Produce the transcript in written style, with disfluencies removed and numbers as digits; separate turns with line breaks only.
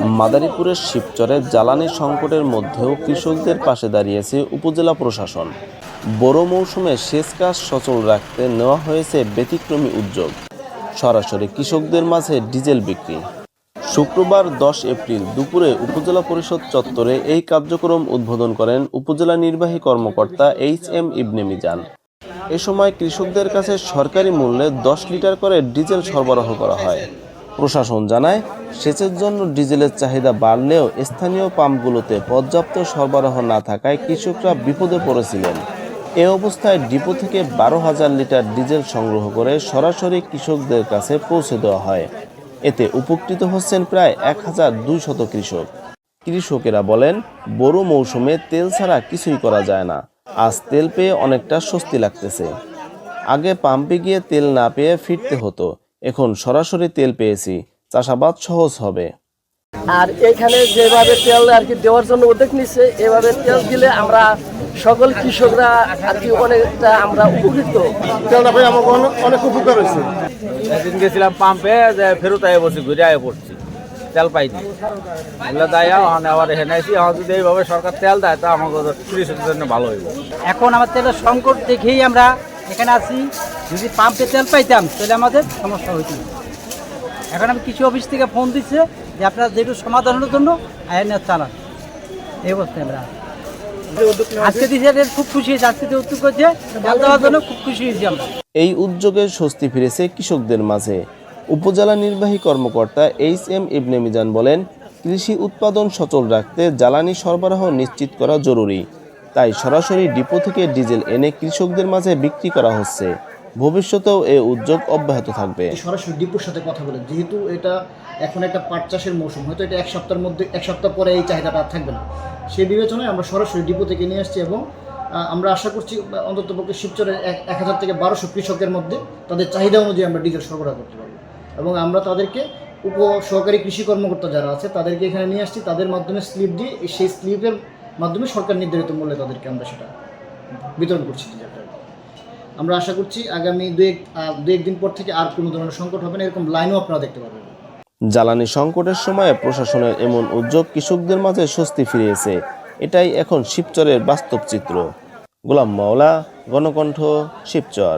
মাদারীপুরের শিবচরে জ্বালানি সংকটের মধ্যেও কৃষকদের পাশে দাঁড়িয়েছে উপজেলা প্রশাসন। বোরো মৌসুমে সেচ কাজ সচল রাখতে নেওয়া হয়েছে ব্যতিক্রমী উদ্যোগ, সরাসরি কৃষকদের মাঝে ডিজেল বিক্রি। শুক্রবার 10 এপ্রিল দুপুরে উপজেলা পরিষদ চত্বরে এই কার্যক্রম উদ্বোধন করেন উপজেলা নির্বাহী কর্মকর্তা HM ইবনে মিজান। এ সময় কৃষকদের কাছে সরকারি মূল্যে 10 লিটার করে ডিজেল সরবরাহ করা হয়। প্রশাসন জানায়, সেচের জন্য ডিজেলের চাহিদা বাড়লেও স্থানীয় পাম্পগুলোতে পর্যাপ্ত সরবরাহ না থাকায় কৃষকরা বিপদে পড়েছিলেন। এ অবস্থায় ডিপো থেকে 12,000 লিটার ডিজেল সংগ্রহ করে সরাসরি কৃষকদের কাছে পৌঁছে দেওয়া হয়। এতে উপকৃত হচ্ছেন প্রায় 1200 কৃষক। কৃষকেরা বলেন, বোরো মৌসুমে তেল ছাড়া কিছুই করা যায় না। আজ তেল পেয়ে অনেকটা স্বস্তি লাগতেছে। আগে পাম্পে গিয়ে তেল না পেয়ে ফিরতে হতো, এখন সরাসরি তেল পেয়েছি, চাষাবাদ সহজ হবে।
আর এখানে যেভাবে তেল আর কি দেওয়ার জন্য উদ্যোগ নিচ্ছে, এভাবে তেল দিলে আমরা সকল কৃষকরা আর কি অনেকটা আমরা উপকৃত।
তেলটা পেয়ে আমার অনেক উপকার হয়েছে।
একদিন গেছিলাম পাম্পে, যে ফেরত আয় বসে ঘুরে আয় পড়ছি, তেল পাইনি। এগুলো দেয় আবার এখানে এসে আমার যদি এইভাবে সরকার তেল দেয় তা আমাদের কৃষকের জন্য ভালো হইব।
এখন আমার তেলের সংকট দেখেই আমরা এখানে আছি। যদি পাম্পে তেল পাইতাম তাহলে আমাদের সমস্যা হইত। এখন আমি কৃষি অফিস থেকে ফোন দিচ্ছে যে আপনারা যেটু সমাধানের জন্য আইনের চালান। এই অবস্থায় আমরা আজকে দিচ্ছে, খুব খুশি হয়েছে। আজকে যে উদ্যোগ করছে তেল দেওয়ার জন্য খুব খুশি হয়েছি আমরা।
এই উদ্যোগে স্বস্তি ফিরেছে কৃষকদের মাঝে। উপজেলা নির্বাহী কর্মকর্তা HM ইবনে মিজান বলেন, কৃষি উৎপাদন সচল রাখতে জ্বালানি সরবরাহ নিশ্চিত করা জরুরি। তাই সরাসরি ডিপো থেকে ডিজেল এনে কৃষকদের মাঝে বিক্রি করা হচ্ছে। ভবিষ্যতেও এই উদ্যোগ অব্যাহত থাকবে।
সরাসরি ডিপোর সাথে কথা বলে, যেহেতু এটা এখন একটা পাট চাষের মৌসুম, হয়তো এটা এক সপ্তাহ পরে এই চাহিদাটা আর থাকবে না, সেই বিবেচনায় আমরা সরাসরি ডিপো থেকে নিয়ে আসছি। এবং আমরা আশা করছি অন্ততপক্ষে শিবচরের 1000 থেকে 1200 কৃষকের মধ্যে তাদের চাহিদা অনুযায়ী আমরা ডিজেল সরবরাহ করতে পারবো। এবং আমরা তাদেরকে সহকারী কৃষি কর্মকর্তা যারা আছে তাদেরকে এখানে নিয়ে আসছি, তাদের মাধ্যমে স্লিপ দিয়ে সেই স্লিপের মাধ্যমে সরকার নির্ধারিত মূল্যে তাদেরকে আমরা সেটা বিতরণ করছি। আমরা আশা করছি আগামী দু একদিন পর থেকে আর কোনো ধরনের সংকট হবে না, এরকম লাইনও আপনারা দেখতে পাবেন।
জ্বালানি সংকটের সময়ে প্রশাসনের এমন উদ্যোগ কৃষকদের মাঝে স্বস্তি ফিরিয়েছে। এটাই এখন শিবচরের বাস্তব চিত্র। গোলাম মাওলা, গণকণ্ঠ, শিবচর।